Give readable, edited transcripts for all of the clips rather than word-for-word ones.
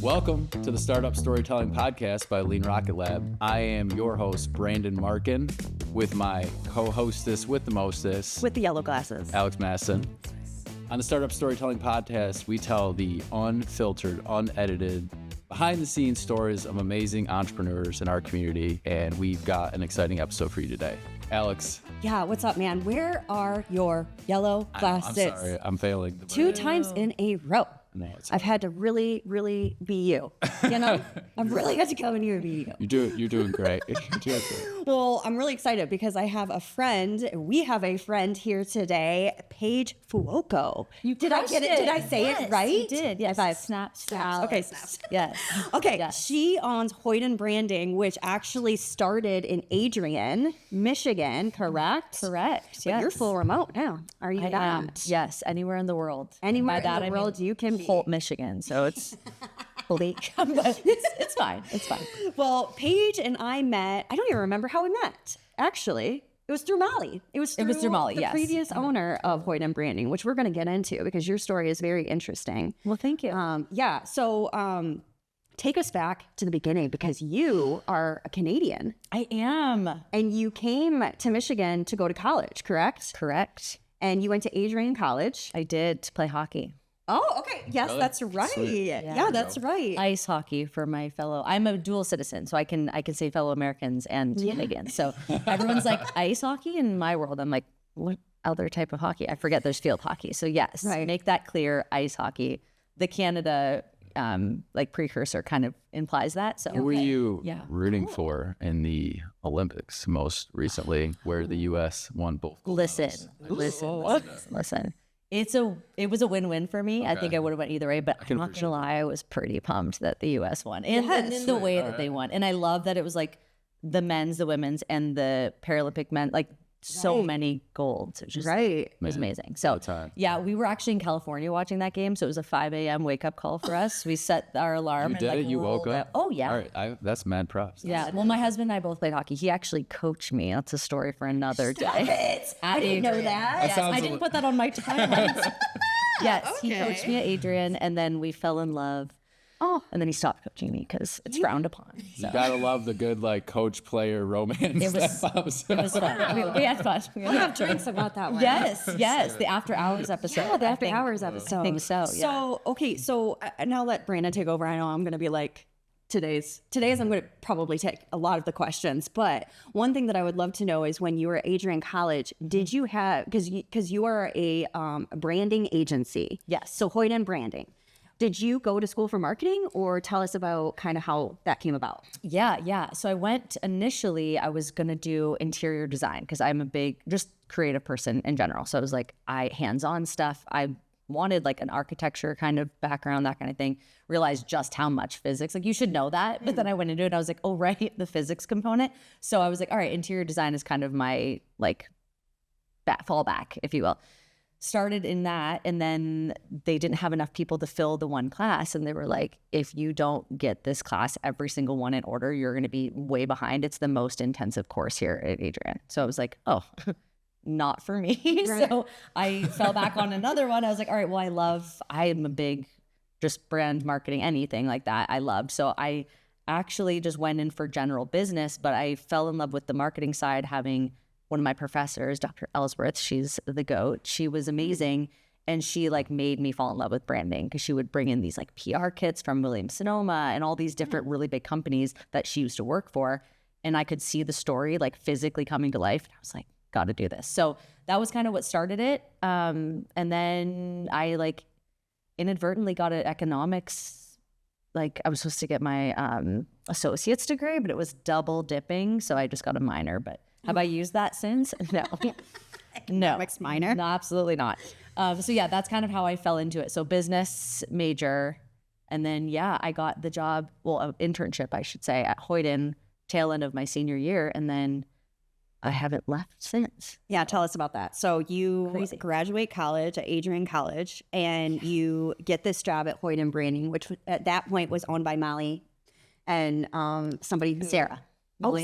Welcome to the Startup Storytelling Podcast by Lean Rocket Lab. I am your host, Brandon Markin, with my co-hostess with the mostest, with the yellow glasses, Alex Masson. On the Startup Storytelling Podcast, we tell the unfiltered, unedited, behind-the-scenes stories of amazing entrepreneurs in our community, and we've got an exciting episode for you today. Alex. Yeah, what's up, man? Where are your yellow glasses? I'm sorry, I'm failing. Two times in a row. No, I've had to really be you. You know, I've really had to come in here and be you. You're doing great. You're doing great. Well, I'm really excited because I have a friend. We have a friend here today, Paige Fuoco. Did I get it? Did I say it right? You did. Yes. Snaps. Okay, snaps. Yes. Okay. Yes. She owns Hoyden Branding, which actually started in Adrian, Michigan. Correct. Correct. But you're full remote now. Are you I not? am. Yes. Anywhere in the world. Anywhere in the world you can be. Holt, Michigan. So it's bleak, but it's fine. It's fine. Well, Paige and I met. I don't even remember how we met. Actually, it was through Molly. It was through Molly. The yes. previous owner of Hoyden Branding, which we're going to get into because your story is very interesting. Well, thank you. So take us back to the beginning because you are a Canadian. I am. And you came to Michigan to go to college, correct? Correct. And you went to Adrian College. I did, to play hockey. Oh, okay. Yes, really? That's right. Sweet. Yeah, that's right. Ice hockey for my fellow. I'm a dual citizen, so I can say fellow Americans and Canadians. So everyone's like ice hockey in my world. I'm like, what other type of hockey? I forget there's field hockey. So yes, make that clear. Ice hockey. The Canada precursor kind of implies that. So who were you rooting for in the Olympics most recently, where the U.S. won both gold medals? Listen. It was a win-win for me. Okay. I think I would have went either way, but I'm not gonna lie, I was pretty pumped that the U.S. won, and in the way that they won. And I love that it was like the men's, the women's, and the Paralympic men, like so many golds. It was just it was amazing. So yeah, we were actually in California watching that game, so it was a 5 a.m. wake up call for us. We set our alarm. You did it? You woke up? Oh yeah. All right, that's mad props. Yeah. Well, my husband and I both played hockey. He actually coached me. That's a story for another day. It. I didn't know that. Yes, I didn't put that on my timeline. Yes, he coached me at Adrian, and then we fell in love. Oh, and then he stopped coaching me because it's frowned upon. So. You gotta love the good coach-player romance. It was fun. We had fun. We'll have drinks about that one. Yes. The After Hours episode. Yeah, the After Hours episode. I think so. Yeah. So now let Brandon take over. I know I'm gonna be like today's I'm going to probably take a lot of the questions, but one thing that I would love to know is when you were at Adrian College, did you have because you are a branding agency? Yes. So Hoyden Branding. Did you go to school for marketing, or tell us about kind of how that came about? Yeah. So I went initially, I was going to do interior design because I'm a big, just creative person in general. So I was like, hands-on stuff. I wanted like an architecture kind of background, that kind of thing. Realized just how much physics, like you should know that. But then I went into it and I was like, oh, right, the physics component. So I was like, all right, interior design is kind of my like fallback, if you will. Started in that, and then they didn't have enough people to fill the one class, and they were like, if you don't get this class, every single one in order, you're going to be way behind. It's the most intensive course here at Adrian. So I was like, oh, not for me. Right. So I fell back on another one. I was like, all right, well, I am a big just brand marketing, anything like that I loved. So I actually just went in for general business, but I fell in love with the marketing side, having one of my professors, Dr. Ellsworth, she's the GOAT. She was amazing. And she like made me fall in love with branding because she would bring in these like PR kits from Williams-Sonoma and all these different really big companies that she used to work for. And I could see the story like physically coming to life. And I was like, got to do this. So that was kind of what started it. And then I like inadvertently got an economics. Like I was supposed to get my associate's degree, but it was double dipping. So I just got a minor, but have I used that since? No. Economics minor? No, absolutely not. So yeah, that's kind of how I fell into it. So business major. And then, I got the job, an internship, I should say, at Hoyden, tail end of my senior year. And then I haven't left since. Yeah, tell us about that. So you graduate college at Adrian College, and you get this job at Hoyden Branding, which at that point was owned by Molly and somebody who... Sarah.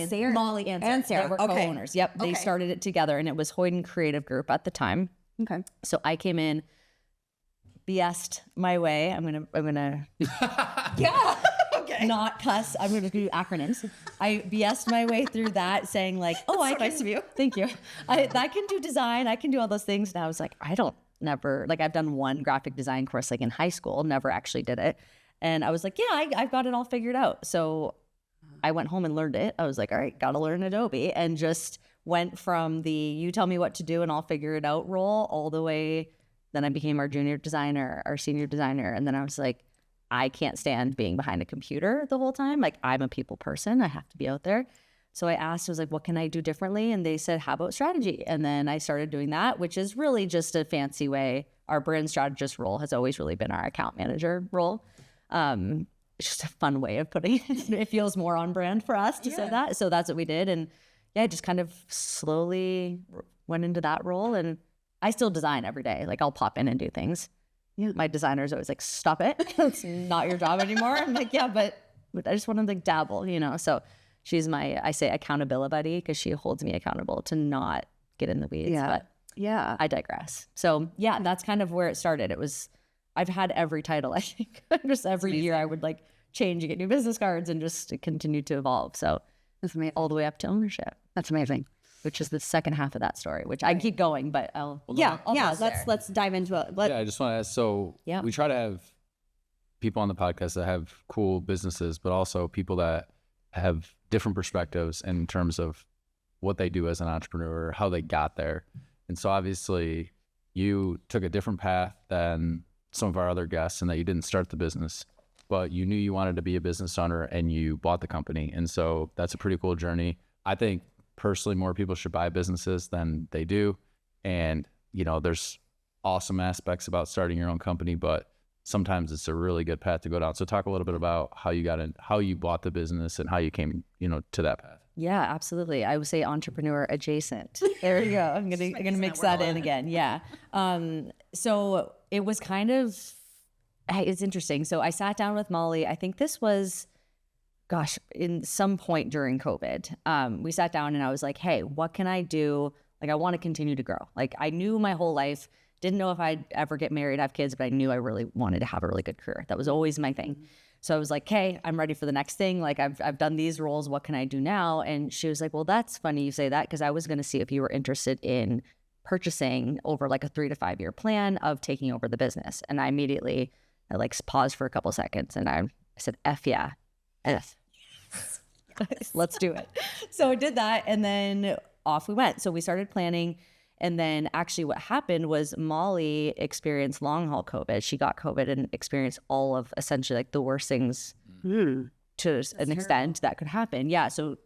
Sarah. Molly and Sarah. They were co-owners. Yep. They started it together, and it was Hoyden Creative Group at the time. Okay. So I came in BS'd my way. I'm gonna Yeah. Okay. not cuss. I'm gonna do acronyms. I BS'd my way through that, saying like, "Oh, I so can." nice of you. Thank you. I can do design. I can do all those things. And I was like, I've done one graphic design course like in high school. Never actually did it. And I was like, yeah, I've got it all figured out. So I went home and learned it. I was like, all right, got to learn Adobe, and just went from the you tell me what to do and I'll figure it out role all the way. Then I became our junior designer, our senior designer. And then I was like, I can't stand being behind a computer the whole time. Like, I'm a people person. I have to be out there. So I asked, I was like, what can I do differently? And they said, how about strategy? And then I started doing that, which is really just a fancy way. Our brand strategist role has always really been our account manager role. It's just a fun way of putting it. It feels more on brand for us to say that. So that's what we did. And yeah, just kind of slowly went into that role. And I still design every day. Like, I'll pop in and do things. Yeah. My designer's always like, stop it. It's not your job anymore. I'm like, yeah, but I just want to like dabble, So she's my, I say accountability buddy, because she holds me accountable to not get in the weeds. Yeah. But I digress. So yeah, that's kind of where it started. I've had every title, I think. Just every year I would like change and get new business cards and just continue to evolve. So That's amazing. all the way up to ownership, That's amazing. which is the second half of that story, which I keep going, but I'll pause there. Let's dive into it. I just want to ask. So we try to have people on the podcast that have cool businesses, but also people that have different perspectives in terms of what they do as an entrepreneur, how they got there. And so obviously you took a different path than some of our other guests, and that you didn't start the business, but you knew you wanted to be a business owner and you bought the company. And so that's a pretty cool journey. I think personally more people should buy businesses than they do. And, there's awesome aspects about starting your own company, but sometimes it's a really good path to go down. So talk a little bit about how you got in, how you bought the business and how you came, to that path. Yeah, absolutely. I would say entrepreneur adjacent. There you go. I'm gonna mix that in again. Yeah. So it was kind of, it's interesting. So I sat down with Molly. I think this was, in some point during COVID. We sat down and I was like, hey, what can I do? Like, I want to continue to grow. Like, I knew my whole life, didn't know if I'd ever get married, have kids, but I knew I really wanted to have a really good career. That was always my thing. So I was like, hey, I'm ready for the next thing. Like, I've done these roles. What can I do now? And she was like, well, that's funny you say that, because I was going to see if you were interested in purchasing over like a 3 to 5 year plan of taking over the business. And I like paused for a couple seconds and I said, F yeah. F. Yes. Let's do it. So I did that, and then off we went. So we started planning. And then actually what happened was Molly experienced long haul COVID. She got COVID and experienced all of essentially like the worst things to an extent that could happen. Yeah. So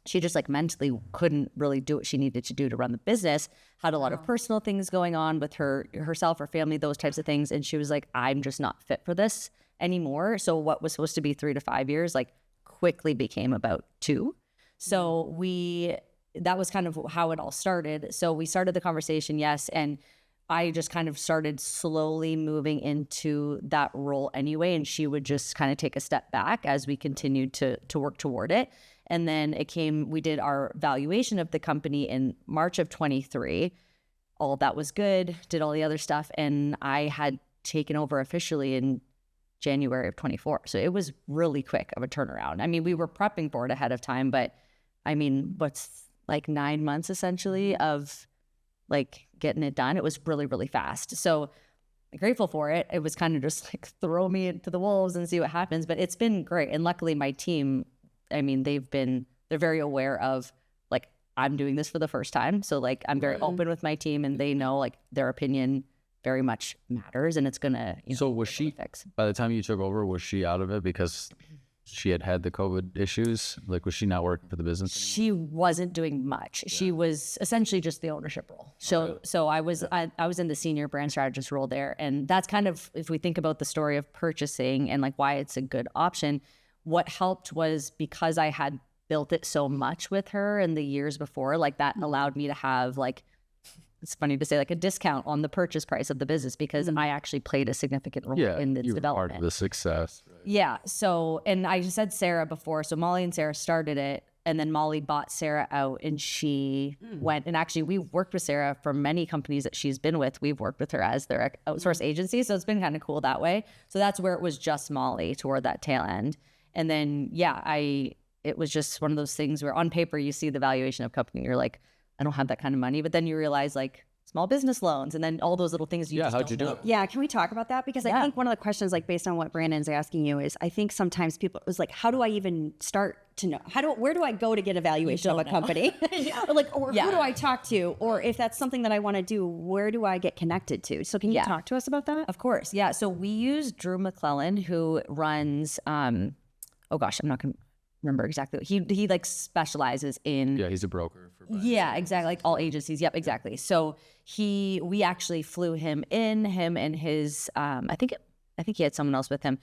she just like mentally couldn't really do what she needed to do to run the business, had a lot of personal things going on with herself, her family, those types of things. And she was like, I'm just not fit for this anymore. So what was supposed to be 3 to 5 years, like quickly became about 2. So that was kind of how it all started. So we started the conversation, yes, and I just kind of started slowly moving into that role anyway, and she would just kind of take a step back as we continued to work toward it. And then we did our valuation of the company in March of 23. All of that was good, did all the other stuff, and I had taken over officially in January of 24. So it was really quick of a turnaround. I mean, we were prepping for it ahead of time, but I mean, what's like 9 months essentially of like getting it done. It was really, really fast. So I'm grateful for it. It was kind of just like throw me into the wolves and see what happens, but it's been great. And luckily my team, I mean, they're very aware of like, I'm doing this for the first time. So like, I'm very open with my team and they know like their opinion very much matters and it's gonna, so was she, by the time you took over, was she out of it because she had the COVID issues? Like, was she not working for the business anymore? She wasn't doing much. Yeah. She was essentially just the ownership role. So I was in the senior brand strategist role there. And that's kind of, if we think about the story of purchasing and like why it's a good option, what helped was because I had built it so much with her in the years before, like that allowed me to have like, it's funny to say like a discount on the purchase price of the business because I actually played a significant role in its development. Part of the success. Right? Yeah. So, and I said Sarah before, so Molly and Sarah started it. And then Molly bought Sarah out, and she went, and actually we've worked with Sarah for many companies that she's been with. We've worked with her as their outsource agency. So it's been kind of cool that way. So that's where it was just Molly toward that tail end. And then, it was just one of those things where on paper you see the valuation of company. You're like, I don't have that kind of money. But then you realize like small business loans and then all those little things you just how'd you do know. it? Yeah, can we talk about that? Because I think one of the questions, like based on what Brandon's asking you, is I think sometimes people was like, how do I even start to know? Where do I go to get a valuation of a company? Or who do I talk to? Or if that's something that I want to do, where do I get connected to? So can you talk to us about that? Of course. Yeah. So we use Drew McClellan, who runs, oh gosh, I'm not going to remember exactly. He like specializes in. Yeah, he's a broker for banks. Yeah, exactly. Like all agencies. Yep, exactly. So we actually flew him and his, I think he had someone else with him.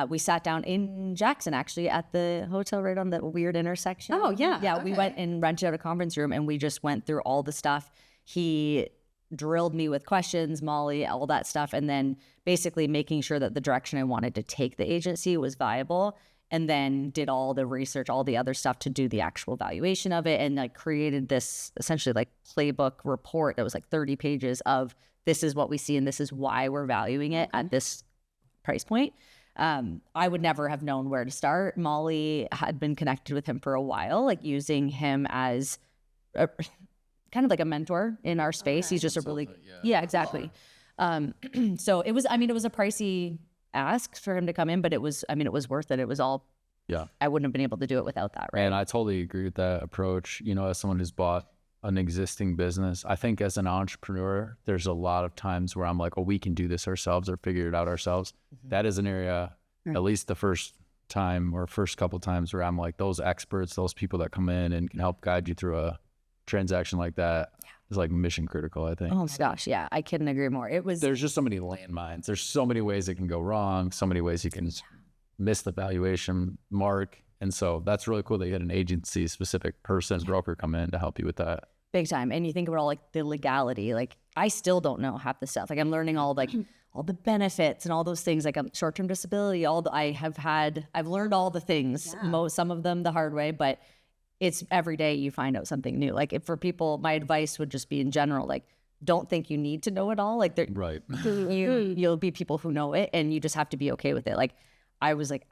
We sat down in Jackson, actually, at the hotel right on the weird intersection. Oh, yeah. Yeah, we went and rented out a conference room, and we just went through all the stuff. He drilled me with questions, Molly, all that stuff, and then basically making sure that the direction I wanted to take the agency was viable, and then did all the research, all the other stuff to do the actual valuation of it, and like created this essentially like playbook report that was like 30 pages of this is what we see and this is why we're valuing it at this price point. I would never have known where to start. Molly had been connected with him for a while, like using him as kind of like a mentor in our space. He's just a really, exactly. So it was a pricey ask for him to come in, but it was worth it. It was all, I wouldn't have been able to do it without that. Right. And I totally agree with that approach. You know, as someone who's bought an existing business, I think as an entrepreneur, there's a lot of times where I'm like, oh, we can do this ourselves or figure it out ourselves. That is an area, at least the first time or first couple times, where I'm like, those experts, those people that come in and can help guide you through a transaction like that is like mission critical, I think. Oh my gosh. Yeah. I couldn't agree more. There's just so many landmines. There's so many ways it can go wrong. So many ways you can miss the valuation mark. And so that's really cool that you had an agency specific person, broker come in to help you with that. Big time. And you think about all like the legality, like I still don't know half the stuff. Like I'm learning all the benefits and all those things, like short-term disability, I've learned all the things, some of them the hard way, but it's every day you find out something new. Like if for people, my advice would just be in general, like don't think you need to know it all. Like right. You'll be people who know it and you just have to be okay with it. Like I was like,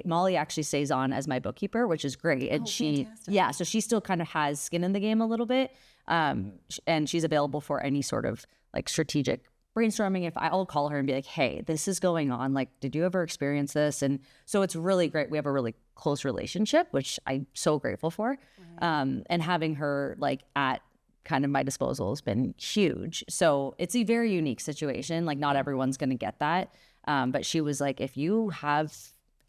Molly actually stays on as my bookkeeper, which is great. And so she still kind of has skin in the game a little bit. And she's available for any sort of like strategic brainstorming. If I'll call her and be like, hey, this is going on. Like, did you ever experience this? And so it's really great. We have a really close relationship, which I'm so grateful for. Right. And having her like at kind of my disposal has been huge. So it's a very unique situation. Like not everyone's going to get that. But she was like, if you have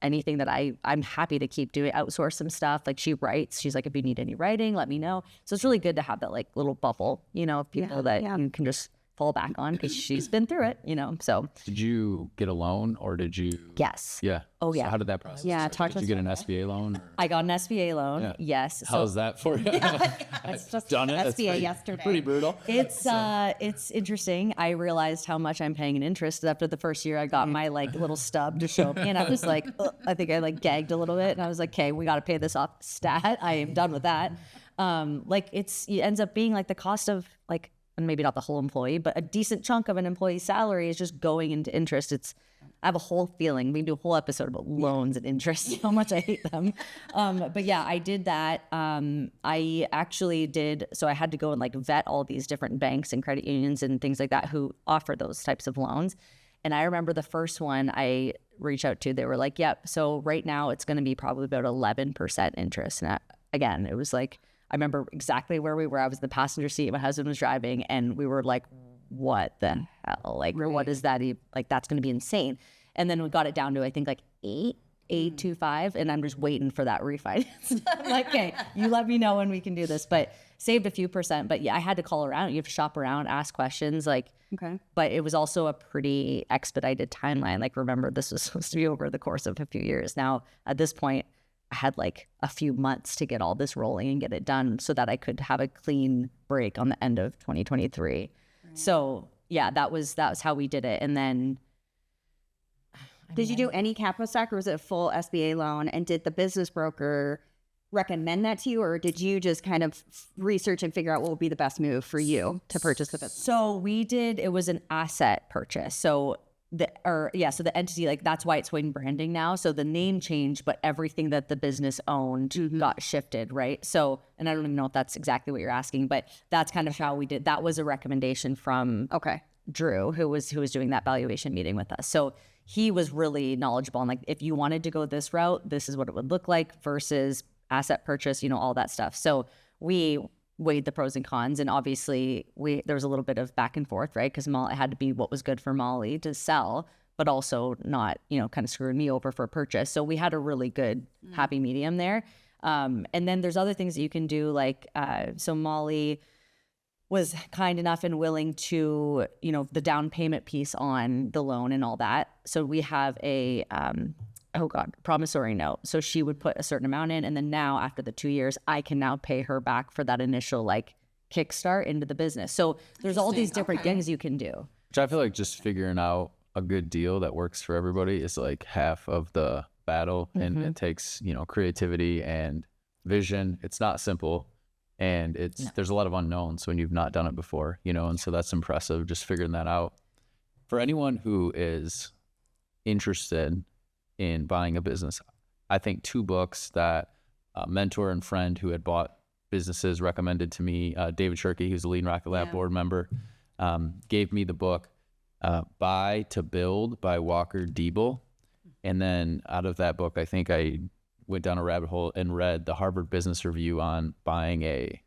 anything that I'm happy to keep doing, outsource some stuff. Like she writes, she's like, if you need any writing, let me know. So it's really good to have that like little bubble, of people that you can just fall back on because she's been through it, so. Did you get a loan or did you? Yes. Yeah. Oh yeah. So how did that process start? Did you get an SBA loan? I got an SBA loan. Yeah. Yes. How's that for you? I just done it. SBA yesterday. Pretty brutal. It's interesting. I realized how much I'm paying in interest after the first year. I got my like little stub to show me, and I was like, I think I like gagged a little bit, and I was like, okay, we got to pay this off stat. I am done with that. It ends up being like the cost of like, and maybe not the whole employee, but a decent chunk of an employee's salary is just going into interest. I have a whole feeling. We can do a whole episode about loans and interest, how much I hate them. But yeah, I did that. I actually did. So I had to go and like vet all these different banks and credit unions and things like that who offer those types of loans. And I remember the first one I reached out to, they were like, yep. So right now it's going to be probably about 11% interest. And again, it was like, I remember exactly where we were. I was in the passenger seat. My husband was driving, and we were like, what the hell? Like, what is that? Like, that's going to be insane. And then we got it down to, I think, like 8.25, and I'm just waiting for that refinance. I'm like, okay, you let me know when we can do this. But saved a few percent. But yeah, I had to call around. You have to shop around, ask questions. Like, okay. But it was also a pretty expedited timeline. Like, remember, this was supposed to be over the course of a few years. Now, at this point, I had like a few months to get all this rolling and get it done so that I could have a clean break on the end of 2023. Right. So yeah, that was how we did it. And then did you do any capital stack or was it a full SBA loan? And did the business broker recommend that to you, or did you just kind of research and figure out what would be the best move for you to purchase the business? So it was an asset purchase. So so the entity, like that's why it's Hoyden Branding now. So the name changed, but everything that the business owned got shifted, right? So, and I don't even know if that's exactly what you're asking, but that's kind of how we did. That was a recommendation from Drew, who was doing that valuation meeting with us. So he was really knowledgeable on like, if you wanted to go this route, this is what it would look like versus asset purchase, all that stuff. So we weighed the pros and cons, and obviously there was a little bit of back and forth, right? Because it had to be what was good for Molly to sell, but also not, kind of screwing me over for purchase. So we had a really good happy medium there. And then there's other things that you can do, like so Molly was kind enough and willing to, the down payment piece on the loan and all that. So we have a promissory note. So she would put a certain amount in, and then now after the 2 years, I can now pay her back for that initial like kickstart into the business. So there's all these different things you can do. Which I feel like just figuring out a good deal that works for everybody is like half of the battle, and it takes, creativity and vision. It's not simple, and there's a lot of unknowns when you've not done it before, and so that's impressive, just figuring that out. For anyone who is interested in buying a business, I think 2 books that a mentor and friend who had bought businesses recommended to me, David Shirky, who's a Lean Rocket Lab board member, gave me the book Buy to Build by Walker Diebel. And then out of that book, I think I went down a rabbit hole and read the Harvard Business Review on buying a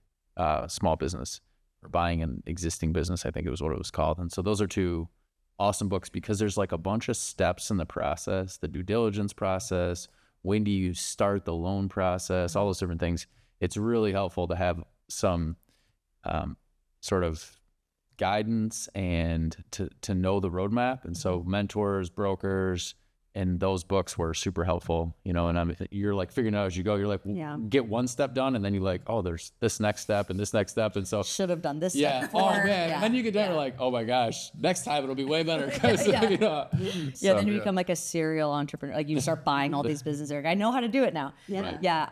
small business, or buying an existing business, I think it was what it was called. And so those are 2 awesome books, because there's like a bunch of steps in the process, the due diligence process, when do you start the loan process, all those different things. It's really helpful to have some sort of guidance and to know the roadmap. And so mentors, brokers, and those books were super helpful, and you're like figuring out as you go, you're like, get one step done, and then you're like, oh, there's this next step and this next step. And so should have done this. Yeah. Step before. Oh man. And then you get down, you're like, oh my gosh, next time it'll be way better. Then you become like a serial entrepreneur. Like you start buying all these businesses. Like, I know how to do it now. Yeah.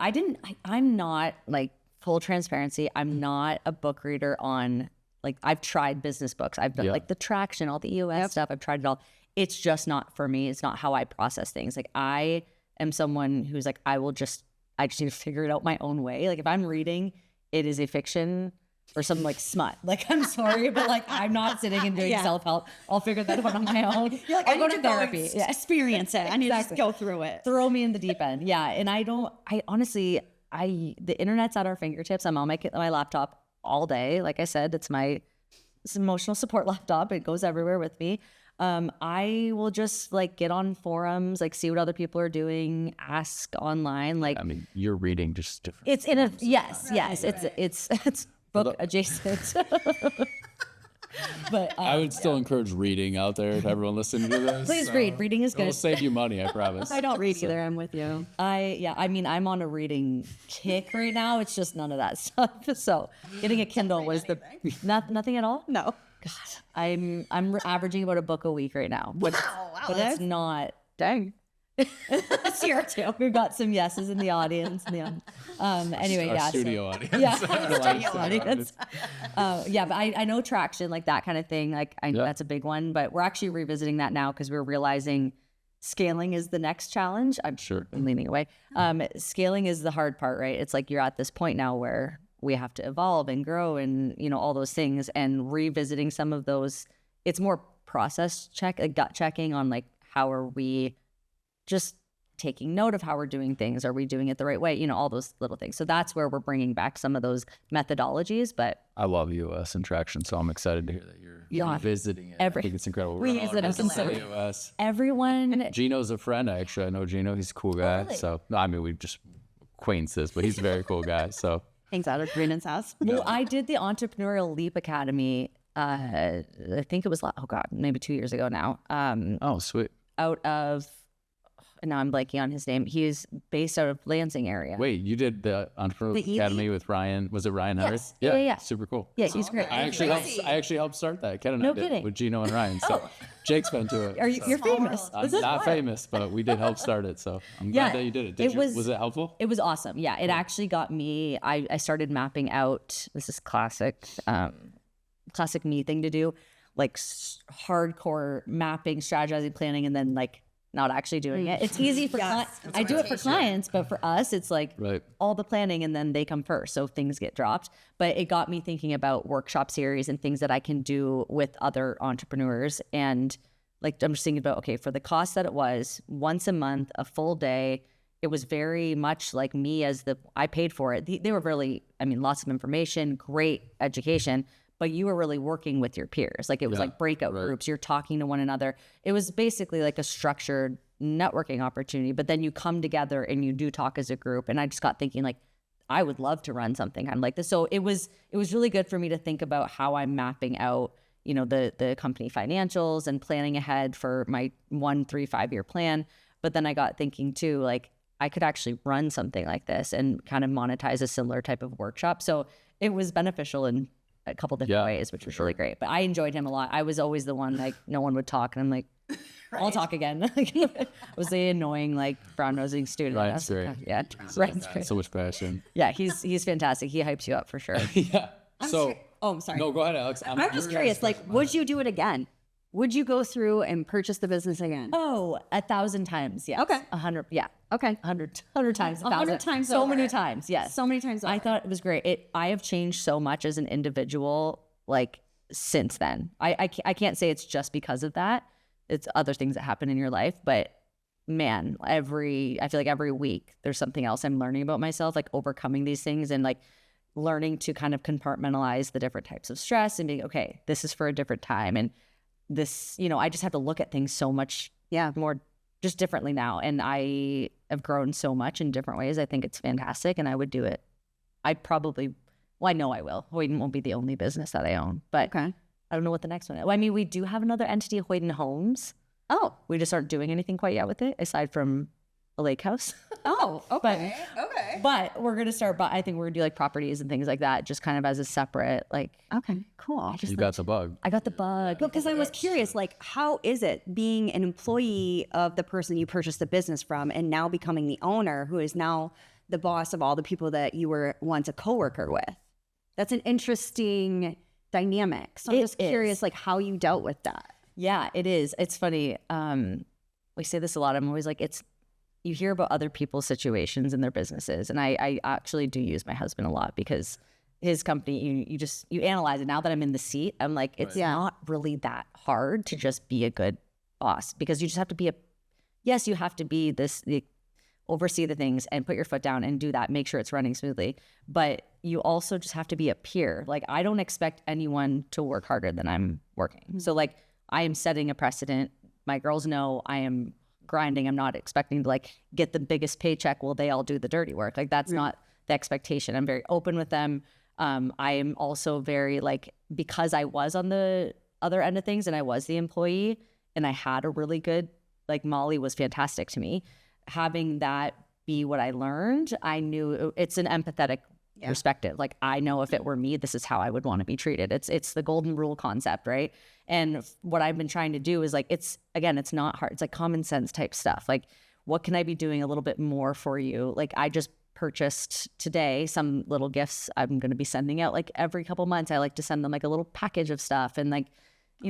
I'm not, like, full transparency, I'm not a book reader on, like, I've tried business books. I've done like the Traction, all the EOS stuff. I've tried it all. It's just not for me. It's not how I process things. Like, I am someone who's like, I just need to figure it out my own way. Like, if I'm reading, it is a fiction or some like smut. Like, I'm sorry, but like, I'm not sitting and doing self-help. I'll figure that out on my own. You're like, I'll go to therapy. Experience it. I need to just go through it. Throw me in the deep end. Yeah. And honestly, the internet's at our fingertips. I'm on my laptop all day. Like I said, it's emotional support laptop. It goes everywhere with me. I will just like get on forums, like see what other people are doing, ask online. Like, I mean, you're reading just different. It's in a, yes. It's book adjacent. But I would still encourage reading out there to everyone listening to this. Please read. Reading is good. It'll save you money, I promise. I don't read either. I'm with you. I mean, I'm on a reading kick right now. It's just none of that stuff. So getting a Kindle was nothing at all. No. God, I'm averaging about a book a week right now. But it's not. Dang. It's here too. We've got some yeses in the audience. Anyway, Our studio audience. Yeah, studio audience. But I know Traction, like that kind of thing. Like that's a big one. But we're actually revisiting that now because we're realizing scaling is the next challenge. I'm leaning away. Scaling is the hard part, right? It's like you're at this point now where we have to evolve and grow and all those things, and revisiting some of those. It's more process gut checking on like how are we just taking note of how we're doing things. Are we doing it the right way? All those little things. So that's where we're bringing back some of those methodologies. But I love EOS and Traction, so I'm excited to hear that you're visiting it. I think it's incredible. We use it as EOS. Everyone. Gino's a friend, actually. I know Gino. He's a cool guy. Really? So, no, I mean, we've just acquaintances, but he's a very cool guy. So Hangs out at Brennan's house. Well, I did the Entrepreneurial Leap Academy. I think it was, maybe 2 years ago now. oh, sweet. Out of now I'm blanking on his name. He's based out of Lansing area. Wait, you did the Entrepreneur The Academy with Ryan? Was it Ryan Harris? Yeah. Super cool. Yeah, he's great. I actually helped start that. Ken and I No did kidding. with Gino and Ryan. So Jake's been to it. You're famous. I'm not famous, but we did help start it. So I'm glad that you did it. Was it helpful? It was awesome. Yeah, it actually got me. I started mapping out. This is classic me thing to do, like hardcore mapping, strategizing, planning, and then like not actually doing it. It's easy for I do it for clients, but for us, it's like all the planning and then they come first. So things get dropped. But it got me thinking about workshop series and things that I can do with other entrepreneurs. And like, I'm just thinking about, okay, for the cost that it was, once a month, a full day, it was very much like me I paid for it. They were really, lots of information, great education, but you were really working with your peers. Like it was like breakout groups. You're talking to one another. It was basically like a structured networking opportunity, but then you come together and you do talk as a group. And I just got thinking like, I would love to run something kind of like this. So it was really good for me to think about how I'm mapping out, the company financials and planning ahead for my 1, 3, 5 year plan. But then I got thinking too, like I could actually run something like this and kind of monetize a similar type of workshop. So it was beneficial in a couple different ways, which was really great. But I enjoyed him a lot. I was always the one like no one would talk, and I'm like, I'll talk again. I was the annoying like brown nosing student. Ryan's great. Yeah, Ryan's great. So much passion. Yeah, he's fantastic. He hypes you up for sure. Yeah. I'm sorry. No, go ahead, Alex. I'm just curious. Like, would you do it again? Would you go through and purchase the business again? Oh, 1,000 times. Yes. Okay. 100. Yeah. Okay. 100 times. 100 times. So over. many times. Yes. So many times. I thought it was great. I have changed so much as an individual, like since then. I can't say it's just because of that. It's other things that happen in your life, but man, I feel like every week there's something else I'm learning about myself, like overcoming these things and like learning to kind of compartmentalize the different types of stress and being, okay, this is for a different time. And this, I just have to look at things so much more just differently now. And I have grown so much in different ways. I think it's fantastic and I would do it. I know I will. Hoyden won't be the only business that I own, but I don't know what the next one is. Well, we do have another entity, Hoyden Homes. Oh, we just aren't doing anything quite yet with it, aside from a lake house. Oh, okay. But we're going to start, I think we're going to do like properties and things like that, just kind of as a separate, like. Okay, cool. You got the bug. I got the bug. Because I was curious, like, how is it being an employee of the person you purchased the business from and now becoming the owner who is now the boss of all the people that you were once a coworker with? That's an interesting dynamic. So I'm just curious, like, how you dealt with that. Yeah, it is. It's funny. We say this a lot. I'm always like, you hear about other people's situations in their businesses. And I actually do use my husband a lot because his company, you analyze it. Now that I'm in the seat, I'm like, it's not really that hard to just be a good boss because you just have to be you have to be oversee the things and put your foot down and do that, make sure it's running smoothly. But you also just have to be a peer. Like I don't expect anyone to work harder than I'm working. Mm-hmm. So like I am setting a precedent. My girls know I am grinding. I'm not expecting to like get the biggest paycheck while they all do the dirty work. Like that's not the expectation. I'm very open with them. I am also very like, because I was on the other end of things and I was the employee and I had a really good, like Molly was fantastic to me. Having that be what I learned, I knew it's an empathetic perspective. Like I know if it were me, this is how I would want to be treated. It's the golden rule concept, right? And what I've been trying to do is like, it's not hard. It's like common sense type stuff. Like what can I be doing a little bit more for you? Like I just purchased today some little gifts I'm going to be sending out like every couple months. I like to send them like a little package of stuff and like,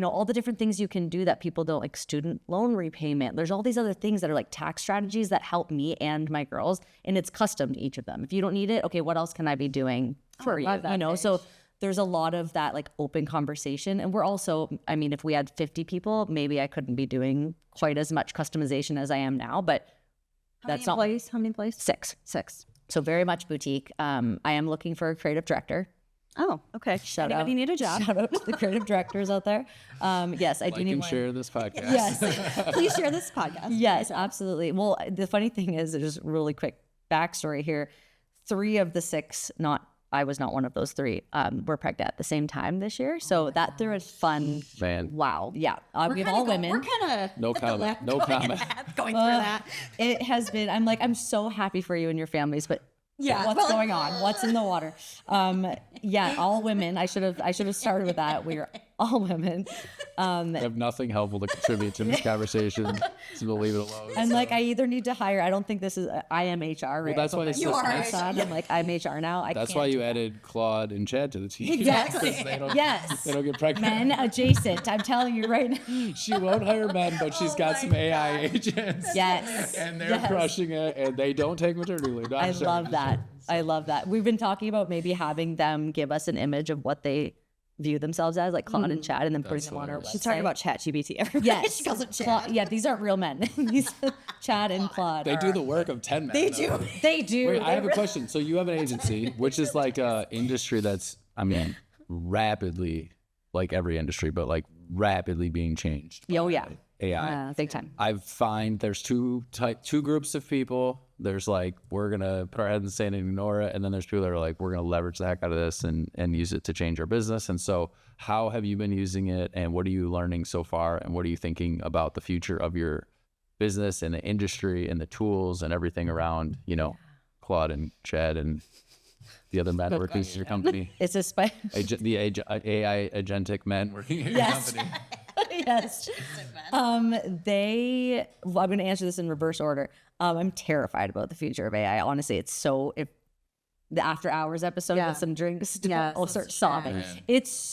all the different things you can do that people don't, like student loan repayment. There's all these other things that are like tax strategies that help me and my girls, and it's custom to each of them. If you don't need it, okay, what else can I be doing for you? So there's a lot of that like open conversation. And we're also, if we had 50 people, maybe I couldn't be doing quite as much customization as I am now, but How many employees? 6. So very much boutique. I am looking for a creative director. Oh, okay. Anybody need a job? Shout out to the creative directors out there. Yes, I do need one. Share this podcast. Yes. Please share this podcast. Yes, absolutely. Well, the funny thing is, just really quick backstory here. 3 of the 6, not I was not one of those three. We're pregnant at the same time this year. So that threw a fun, Man. wow. Yeah. We have all women. We're kind of No comment. No comment. going through that. It has been, I'm so happy for you and your families, but Yeah. what's going on? What's in the water? Yeah, all women. I should have started with that. We're all women. I have nothing helpful to contribute to this conversation, so we'll leave it alone. And like, I either need to hire. I don't think this is. I am HR. Right? that's why it's You are I'm like, I'm HR now. That's why you added Claude and Chad to the team. Exactly. Yes. They don't get pregnant. Men adjacent. I'm telling you right now. She won't hire men, but she's got some AI agents. Yes. And they're crushing it, and they don't take maternity leave. No, I I'm sorry. love that. I love that. We've been talking about maybe having them give us an image of what they view themselves as, like Claude and Chad, and then putting them on our website. She's talking about ChatGPT. Yes. She calls it Chat. Claude, yeah, these aren't real men. These Chad and Claude. They do the work of 10 men. They though. do. They do. Wait, I have a question. So you have an agency, which is like a industry that's, I mean, rapidly, like every industry, but like rapidly being changed. Oh, yeah. AI. Big time. I find there's two groups of people. There's like, we're going to put our head in the sand and ignore it. And then there's people that are like, we're going to leverage the heck out of this and use it to change our business. And so how have you been using it, and what are you learning so far? And what are you thinking about the future of your business and the industry and the tools and everything around, you know, Claude and Chad and the other men working in your company? It's a The AI agentic men working in your company. Yes. I'm going to answer this in reverse order. I'm terrified about the future of AI. Honestly, it's so, if the after hours episode with some drinks, I'll start sobbing. It's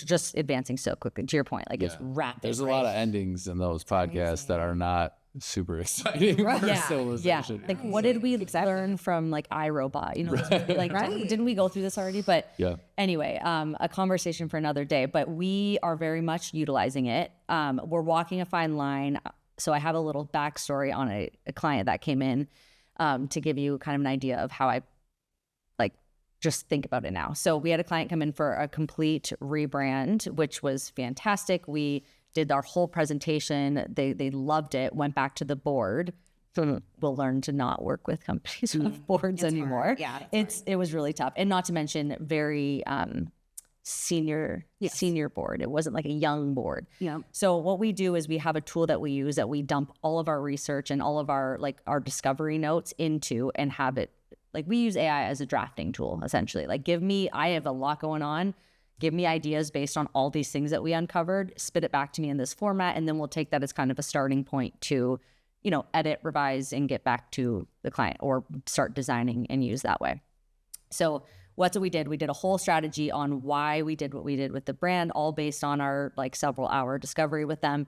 just advancing so quickly. To your point, like it's rapid. There's a lot of endings in those podcasts that are not super exciting for civilization. Like, what did we learn from like iRobot? You know, like didn't we go through this already? But anyway, a conversation for another day. But we are very much utilizing it. We're walking a fine line. So I have a little backstory on a client that came in to give you kind of an idea of how I like just think about it now. So we had a client come in for a complete rebrand, which was fantastic. We did our whole presentation. They loved it, went back to the board. We'll learn to not work with companies with boards anymore. Yeah, it was really tough. And not to mention very senior board. It wasn't like a young board. Yeah. So what we do is we have a tool that we use that we dump all of our research and all of our our discovery notes into, and have it, like, we use AI as a drafting tool, essentially. Like, I have a lot going on. Give me ideas based on all these things that we uncovered, spit it back to me in this format, and then we'll take that as kind of a starting point to, you know, edit, revise, and get back to the client, or start designing and use that way. So what's what we did? We did a whole strategy on why we did what we did with the brand, all based on our several hour discovery with them.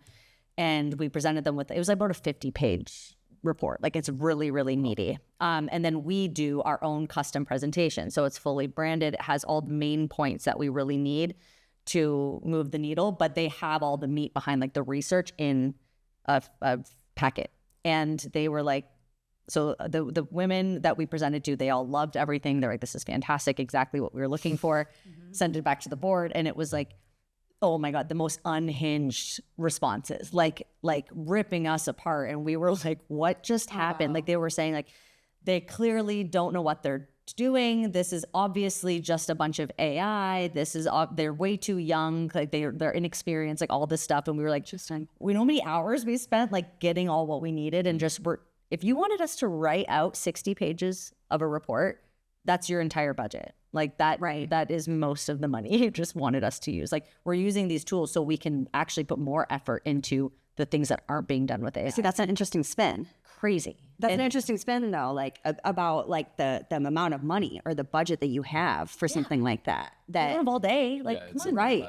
And we presented them with, it was about a 50-page report. Like, it's really, really meaty. And then we do our own custom presentation. So it's fully branded. It has all the main points that we really need to move the needle, but they have all the meat behind the research in a packet. And they were like, so the women that we presented to, they all loved everything. They're like, this is fantastic, exactly what we were looking for. Sent it back to the board, and it was like, oh my God, the most unhinged responses, like ripping us apart. And we were like, what just happened? Like, they were saying, like, they clearly don't know what they're doing. This is obviously just a bunch of AI. They're way too young. Like, they're inexperienced, like all this stuff. And we were like, we know how many hours we spent getting all what we needed. And if you wanted us to write out 60 pages of a report, that's your entire budget. Like that, right? That is most of the money you just wanted us to use. Like, we're using these tools so we can actually put more effort into the things that aren't being done with AI. See, that's an interesting spin. Crazy. That's an interesting spin, though, about the amount of money or the budget that you have for something like that. That you have all day. Like, come on, right?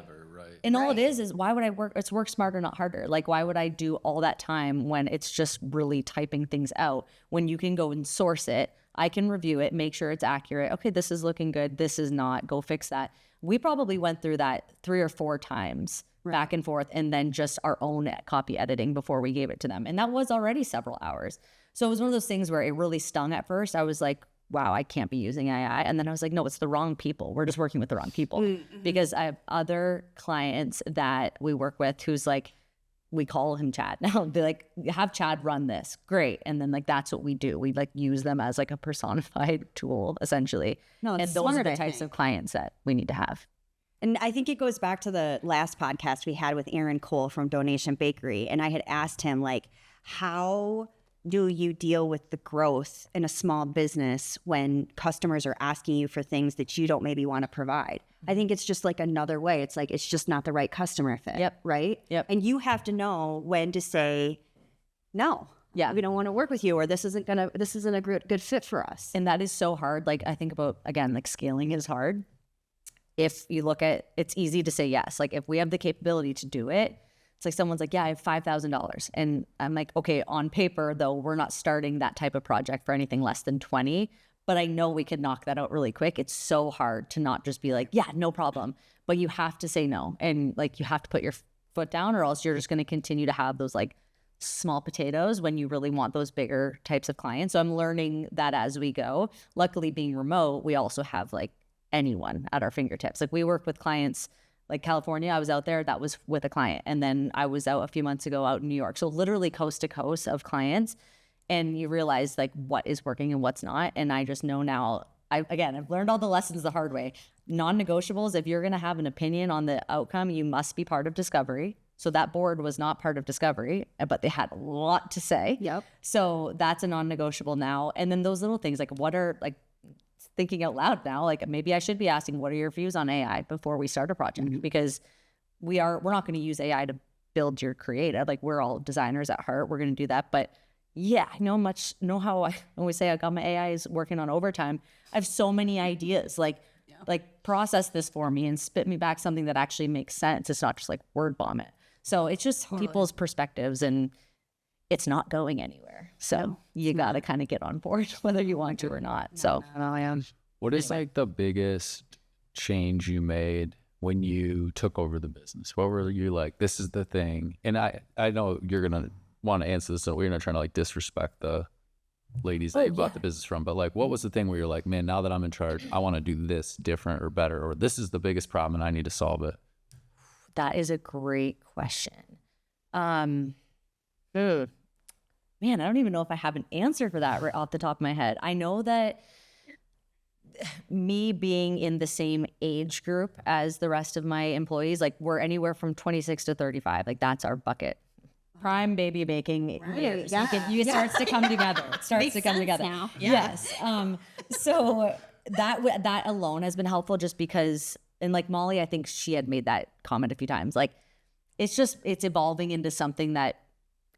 And all it is why would I work? It's work smarter, not harder. Like, why would I do all that time when it's just really typing things out, when you can go and source it? I can review it, make sure it's accurate. Okay, this is looking good. This is not. Go fix that. We probably went through that 3 or 4 times back and forth, and then just our own copy editing before we gave it to them. And that was already several hours. So it was one of those things where it really stung at first. I was like, wow, I can't be using AI. And then I was like, no, it's the wrong people. We're just working with the wrong people. Because I have other clients that we work with who's like, we call him Chad now. Be like, have Chad run this. Great. And then like, that's what we do. We like use them as like a personified tool essentially. No, it's and those are smart, the I types think. of clients that we need to have. And I think it goes back to the last podcast we had with Aaron Cole from Donation Bakery. And I had asked him, like, how do you deal with the growth in a small business when customers are asking you for things that you don't maybe want to provide? I think it's just like another way. It's like, it's just not the right customer fit. Yep. Right? Yep. And you have to know when to say, no, Yeah. we don't want to work with you, or this isn't a good fit for us. And that is so hard. Like I think about, again, like scaling is hard. If you look at, it's easy to say yes. Like if we have the capability to do it, it's like someone's like, yeah, I have $5,000. And I'm like, okay, on paper though, we're not starting that type of project for anything less than 20, but I know we could knock that out really quick. It's so hard to not just be like, yeah, no problem. But you have to say no. And like, you have to put your foot down, or else you're just going to continue to have those like small potatoes when you really want those bigger types of clients. So I'm learning that as we go. Luckily, being remote, we also have like anyone at our fingertips. Like we work with clients like California. I was out there, that was with a client. And then I was out a few months ago out in New York. So literally coast to coast of clients. And you realize like what is working and what's not. And I just know now, I've learned all the lessons the hard way. Non-negotiables, if you're going to have an opinion on the outcome, you must be part of discovery. So that board was not part of discovery, but they had a lot to say. Yep. So that's a non-negotiable now. And then those little things, like what are like, thinking out loud now, like maybe I should be asking, what are your views on AI before we start a project? Because we're not going to use AI to build your creative. Like we're all designers at heart. We're going to do that. But yeah, I know how I always say, I got my AI is working on overtime. I have so many ideas, like process this for me and spit me back something that actually makes sense. It's not just like word bomb it. So it's just people's perspectives, and it's not going anywhere. So you got to kind of get on board whether you want to or not. So What is like the biggest change you made when you took over the business? What were you like, this is the thing? And I know you're going to want to answer this, so we're not trying to like disrespect the ladies that you bought the business from, but like, what was the thing where you're like, man, now that I'm in charge, I want to do this different or better, or this is the biggest problem and I need to solve it? that is a great question. Man, I don't even know if I have an answer for that right off the top of my head. I know that me being in the same age group as the rest of my employees, like we're anywhere from 26 to 35. Like that's our bucket. Prime baby making. Right. It starts to come together. It starts Makes to come sense together. now. Yes. So that alone has been helpful, just because, and like Molly, I think she had made that comment a few times. Like it's evolving into something that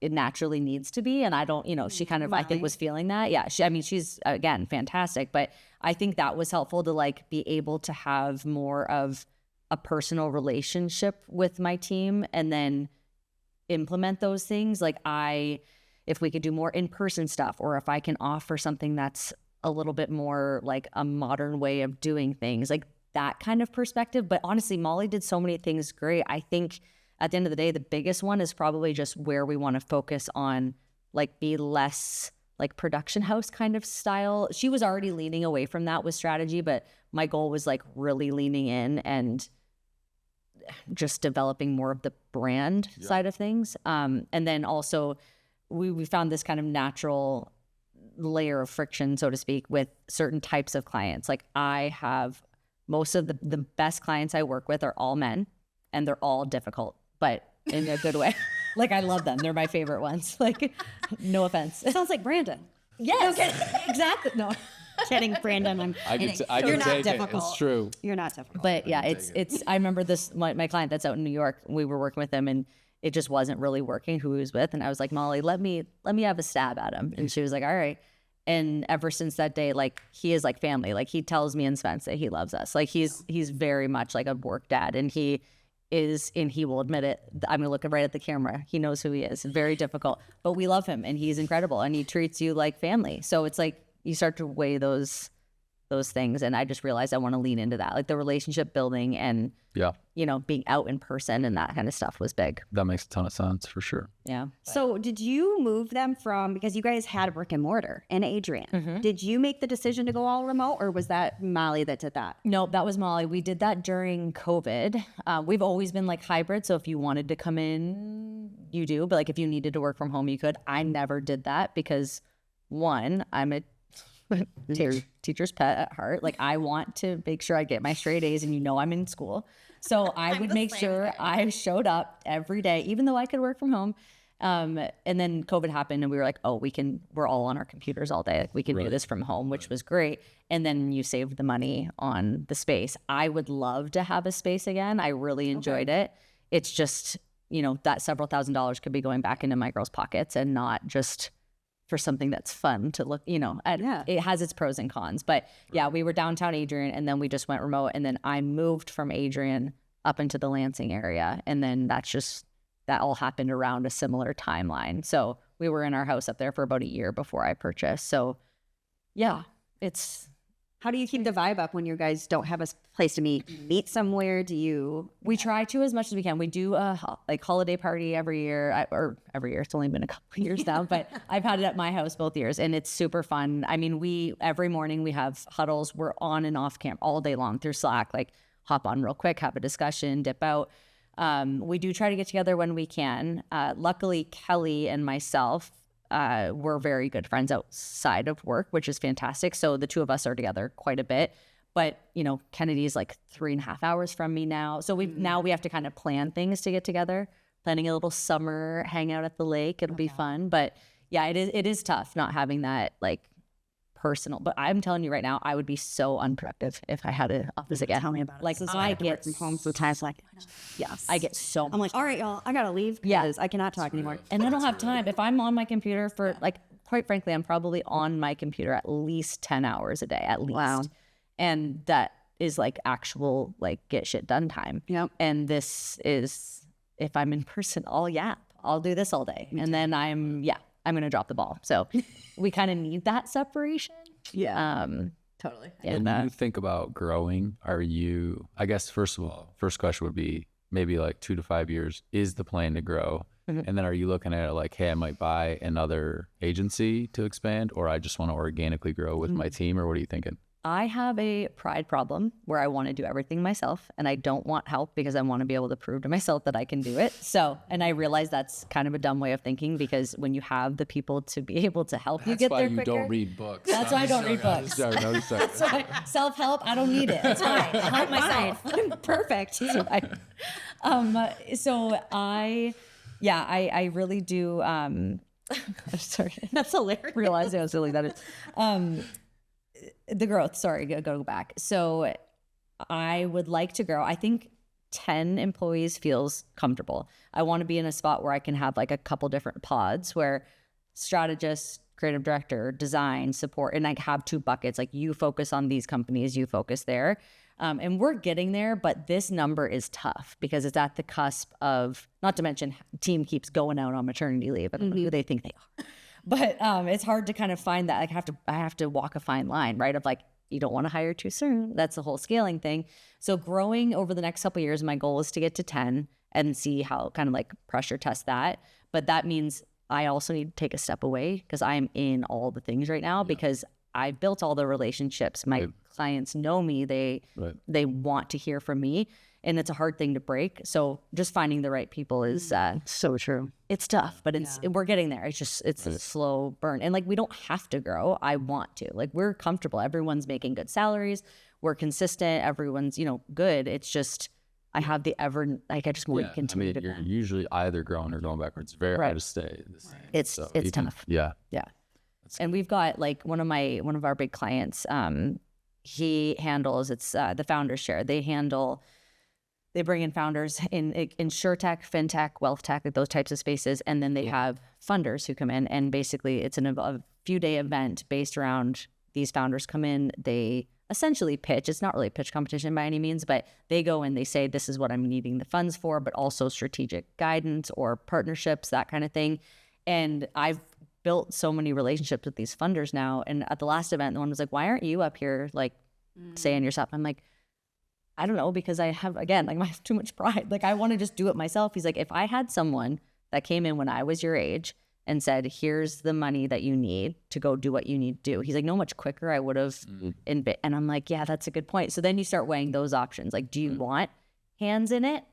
it naturally needs to be. And I don't, she kind of, I think, was feeling that. Yeah. She's again, fantastic. But I think that was helpful to like be able to have more of a personal relationship with my team and then implement those things. Like if we could do more in-person stuff, or if I can offer something that's a little bit more like a modern way of doing things, like that kind of perspective. But honestly, Molly did so many things great. I think at the end of the day, the biggest one is probably just where we want to focus on, like be less like production house kind of style. She was already leaning away from that with strategy, but my goal was like really leaning in and just developing more of the brand side of things. And then also we found this kind of natural layer of friction, so to speak, with certain types of clients. Like I have most of the best clients I work with are all men, and they're all difficult, but in a good way. Like I love them. They're my favorite ones. Like no offense. Sounds like Brandon. Yes, exactly. No. Kidding, Brandon. I kidding. can You're not take it. difficult. It's true. You're not difficult. But yeah, it's I remember this, my client that's out in New York, we were working with him and it just wasn't really working who he was with. And I was like, Molly, let me have a stab at him. And she was like, all right. And ever since that day, like he is like family. Like he tells me and Spence that he loves us. Like he's very much like a work dad, and he will admit it. I'm gonna look right at the camera. He knows who he is. Very difficult, but we love him and he's incredible and he treats you like family. So it's like you start to weigh those things, and I just realized I want to lean into that, like the relationship building and being out in person and that kind of stuff was big. That makes a ton of sense for sure. Yeah. So did you move them from, because you guys had a brick and mortar and Adrian, did you make the decision to go all remote, or was that Molly that did that? No, that was Molly. We did that during COVID. We've always been like hybrid. So if you wanted to come in, you do, but like if you needed to work from home, you could. I never did that because one, I'm a teacher's pet at heart. Like I want to make sure I get my straight A's and I'm in school. So I would make sure I showed up every day, even though I could work from home. And then COVID happened and we were like, oh, we're all on our computers all day. Like we can do this from home, which was great. And then you saved the money on the space. I would love to have a space again. I really enjoyed it. It's just, that several $1,000s could be going back into my girls' pockets and not just for something that's fun to look, it has its pros and cons. But yeah, we were downtown Adrian and then we just went remote. And then I moved from Adrian up into the Lansing area. And then that all happened around a similar timeline. So we were in our house up there for about a year before I purchased. So yeah, how do you keep the vibe up when you guys don't have a place to meet somewhere? We try to as much as we can. We do a holiday party every year, or every year. It's only been a couple of years now, but I've had it at my house both years and it's super fun. I mean, every morning we have huddles. We're on and off camp all day long through Slack, like hop on real quick, have a discussion, dip out. We do try to get together when we can. Luckily, Kelly and myself, we're very good friends outside of work, which is fantastic. So the two of us are together quite a bit. But, Kennedy's like 3.5 hours from me now. So now we have to kind of plan things to get together, planning a little summer hangout at the lake. It'll be fun. But yeah, it is tough not having that like personal. But I'm telling you right now, I would be so unproductive if I had an office again. Tell me about it. Like I get from home sometimes. Like, yes, I get so. I'm like, all right, y'all, I gotta leave because I cannot talk anymore. And I don't have time. If I'm on my computer for quite frankly, I'm probably on my computer at least 10 hours a day, at least. Wow. And that is like actual get shit done time. Yep. And this is if I'm in person, I'll do this all day, and then I'm gonna drop the ball. So we kind of need that separation. Yeah. Totally. Yeah. When you think about growing, I guess, first of all, first question would be maybe like 2 to 5 years, is the plan to grow? Mm-hmm. And then are you looking at it like, hey, I might buy another agency to expand, or I just want to organically grow with my team, or what are you thinking? I have a pride problem where I want to do everything myself and I don't want help because I want to be able to prove to myself that I can do it. So, and I realize that's kind of a dumb way of thinking because when you have the people to be able to help you get there quicker. That's why you don't read books. That's why I don't read books. So self-help, I don't need it. It's fine. I'll help myself. I'm perfect. I really do. Sorry. That's hilarious. Realize how silly that is. The growth, sorry, go back. So I would like to grow. I think 10 employees feels comfortable. I want to be in a spot where I can have like a couple different pods where strategist, creative director, design, support, and I have 2 buckets. Like you focus on these companies, you focus there. And we're getting there, but this number is tough because it's at the cusp of, not to mention team keeps going out on maternity leave. I don't know who they think they are. But it's hard to kind of find that. Like I have to walk a fine line, right? Of like, you don't want to hire too soon. That's the whole scaling thing. So growing over the next couple of years, my goal is to get to 10 and see how kind of like pressure test that. But that means I also need to take a step away because I am in all the things right now because I built all the relationships. My clients know me. They want to hear from me. And it's a hard thing to break. So just finding the right people is so true. It's tough, but we're getting there. It's a slow burn. And like, we don't have to grow. I want to. Like, we're comfortable. Everyone's making good salaries. We're consistent. Everyone's, good. It's just, I have I just want to continue to you're usually either growing or going backwards. It's very hard to stay the same. It's tough. Yeah. And we've got like one of our big clients, he handles, it's the founders share. They bring in founders in insurtech, fintech, wealth tech, like those types of spaces. And then they have funders who come in, and basically it's a few-day event based around these founders come in. They essentially pitch. It's not really a pitch competition by any means, but they go in, they say, this is what I'm needing the funds for, but also strategic guidance or partnerships, that kind of thing. And I've built so many relationships with these funders now. And at the last event, the one was like, why aren't you up here like saying yourself? I'm like, I don't know, because I have too much pride. Like, I want to just do it myself. He's like, if I had someone that came in when I was your age and said, here's the money that you need to go do what you need to do. He's like, no, much quicker I would have. And I'm like, yeah, that's a good point. So then you start weighing those options. Like, do you want hands in it?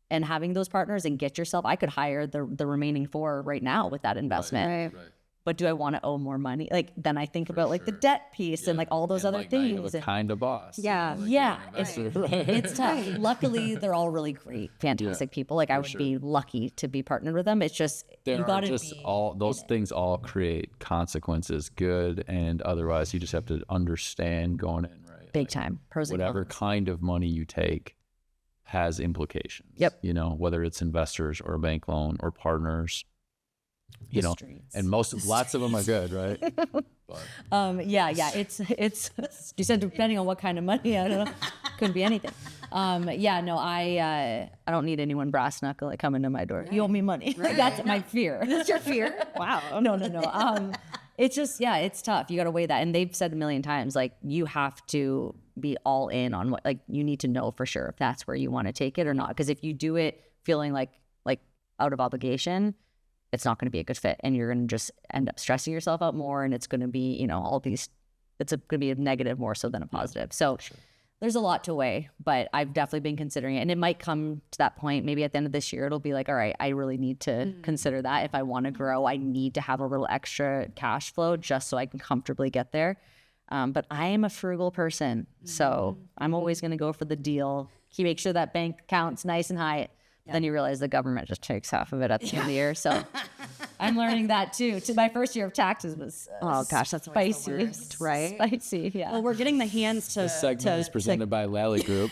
and having those partners and get yourself, I could hire the remaining 4 right now with that investment. Right. But do I want to owe more money? Like, then I think about like the debt piece and like all those other like, now you things. have a kind of boss. Yeah. Yeah, it's tough. Luckily, they're all really great, fantastic people. Like I would be lucky to be partnered with them. It's just There you are gotta just be all those things all create consequences, good and otherwise. You just have to understand going in, right? big time. Pros and Whatever cons. kind of money you take has implications. Yep. You know, whether it's investors or a bank loan or partners. You know, streets. and lots of them are good, right? But Yeah. It's you said depending on what kind of money. I don't know. Couldn't be anything. Yeah, no, I don't need anyone brass knuckle like coming to my door. You owe me money. That's my fear. That's your fear? Wow. No. It's just, yeah, it's tough. You got to weigh that. And they've said a million times, like, you have to be all in on what, like, you need to know for sure if that's where you want to take it or not. Because if you do it feeling like out of obligation, it's not going to be a good fit. And you're going to just end up stressing yourself out more. And it's going to be, you know, all these, going to be a negative more so than a positive. So there's a lot to weigh, but I've definitely been considering it. And it might come to that point, maybe at the end of this year, it'll be like, all right, I really need to consider that. If I want to grow, I need to have a little extra cash flow just so I can comfortably get there. But I am a frugal person. So I'm always going to go for the deal. Make sure that bank account's nice and high. Then you realize the government just takes half of it at the end of the year. So I'm learning that too. My first year of taxes was Oh gosh, that's always spicy, the worst, right? Spicy, yeah. Well, we're getting the hands to this segment is presented by Lally Group.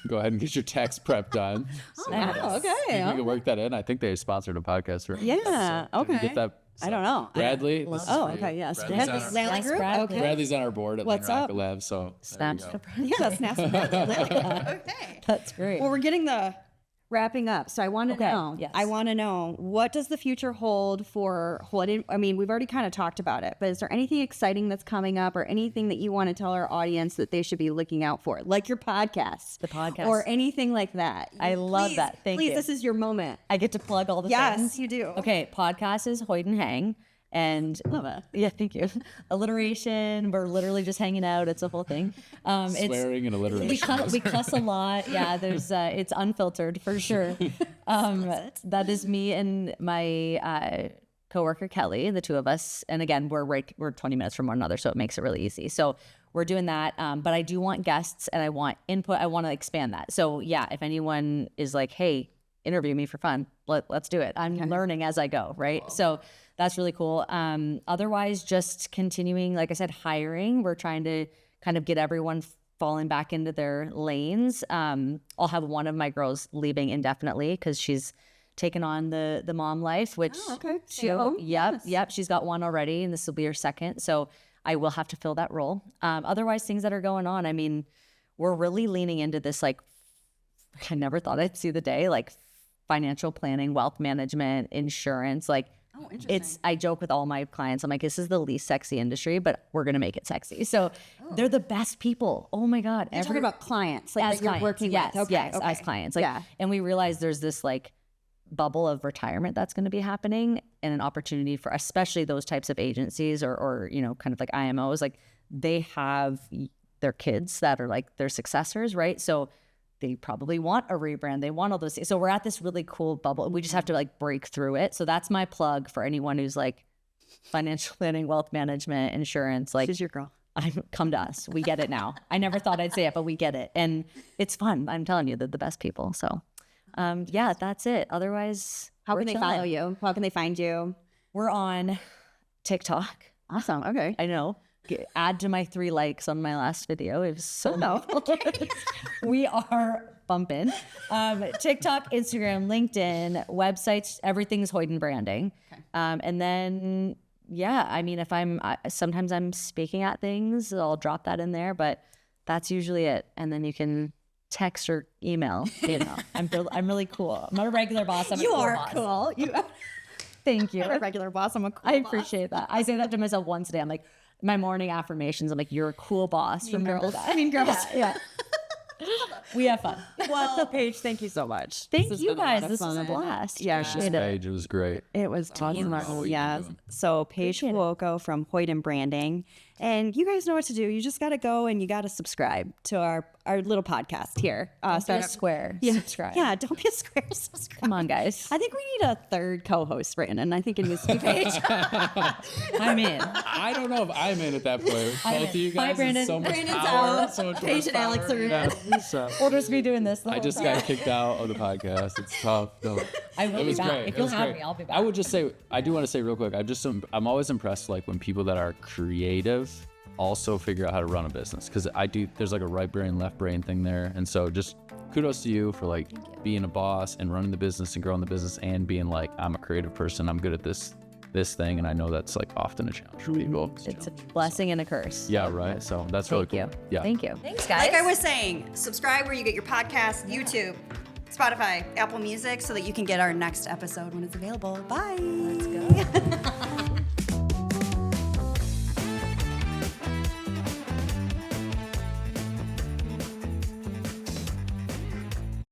Go ahead and get your tax prep done. So, Oh, okay. you can work that in. I think they sponsored a podcast, right? Yeah. So, Okay. Get that. I don't know. Bradley. this is Oh, for you. okay. Yes. Bradley's on Lally Yes, Group? Brad. Okay. Bradley's on our board at What's Lane up? Rocket Lab. So there you Snaps. go. Yeah, snaps. Okay. That's great. Well, we're getting the wrapping up. So I want to Okay, know. yes. I want to know, what does the future hold for Hoyden? I mean, we've already kind of talked about it, but is there anything exciting that's coming up, or anything that you want to tell our audience that they should be looking out for, like your podcast, The podcast. or anything like that? I love Please, that. Thank please, you. this is your moment. I get to plug all the Yes, things. you do. Okay, podcast is Hoyden Hang. And Love it. yeah, thank you. Alliteration. We're literally just hanging out. It's a whole thing. Swearing and alliteration. We cuss a lot. Yeah, there's it's unfiltered for sure. That is me and my coworker Kelly, the two of us. And again, we're 20 minutes from one another, so it makes it really easy. So we're doing that. But I do want guests and I want input. I want to expand that. So yeah, if anyone is like, hey, interview me for fun, let's do it. I'm learning as I go, right? Wow. So that's really cool. Otherwise, just continuing, like I said, hiring. We're trying to kind of get everyone falling back into their lanes. I'll have one of my girls leaving indefinitely because she's taken on the mom life, which yep, she's got one already, and this will be her second. So I will have to fill that role. Otherwise, things that are going on. I mean, we're really leaning into this. Like, I never thought I'd see the day. Like financial planning, wealth management, insurance, like. Oh, interesting. I joke with all my clients. I'm like, this is the least sexy industry, but we're going to make it sexy. So they're the best people. Oh my God. You're talking about clients, like as that you're clients. working Yes, with. yes, as clients. Like, and we realize there's this like bubble of retirement that's going to be happening, and an opportunity for especially those types of agencies or you know, kind of like IMOs, like they have their kids that are like their successors, right? So they probably want a rebrand. They want all those things. So we're at this really cool bubble. We just have to like break through it. So that's my plug for anyone who's like financial planning, wealth management, insurance. Like, she's your girl. Come to us. We get it now. I never thought I'd say it, but we get it. And it's fun. I'm telling you, they're the best people. So yeah, that's it. Otherwise, How we're can they chilling. follow you? How can they find you? We're on TikTok. Awesome. Okay. I know. Add to my 3 likes on my last video. It was so we are bumping. TikTok, Instagram, LinkedIn, websites, everything's Hoyden Branding. Okay. And then, yeah, I mean, if sometimes I'm speaking at things, I'll drop that in there, but that's usually it. And then you can text or email, you know. I'm really cool. I'm not a regular boss. I'm a cool boss. Cool. You Thank you. are a regular boss. I'm a cool I boss. appreciate that. I say that to myself once a day. I'm like, my morning affirmations. I'm like, you're a cool boss. Remember that. I mean, girls. Yeah. We have fun. Well, Paige, thank you so much. Thank This has you been a lot guys. of This was a fun. blast. Yeah, Appreciate it. Paige, it was great. It was awesome. what Yeah. you're doing. So Paige Fuoco from Hoyden Branding. And you guys know what to do. You just got to go and you got to subscribe to our little podcast here. Don't be a square. Yeah. Subscribe. Yeah, don't be a square. Subscribe. Come on, guys. I think we need a third co-host, Brandon. I think it needs to be Paige. I'm in. I don't know if I'm in at that point. Both of you Bye, guys, Brandon. it's so much Brandon's power. out. So much Paige and Alex are in. Yeah, so. We'll just be doing this. I just got kicked out of the podcast. It's tough. No, I will it be was back. great. If It you'll was have great. me, I'll be back. I would just say, I do want to say real quick, I'm always impressed like when people that are creative also figure out how to run a business, because there's like a right brain, left brain thing there. And so just kudos to you for like being a boss and running the business and growing the business and being like, I'm a creative person. I'm good at this thing. And I know that's like often a challenge for people. It's a blessing and a curse. Yeah, right. So that's really Thank cool. you. Yeah. Thank you. Thanks, guys. Like I was saying, subscribe where you get your podcast, YouTube, Spotify, Apple Music, so that you can get our next episode when it's available. Bye. Let's go.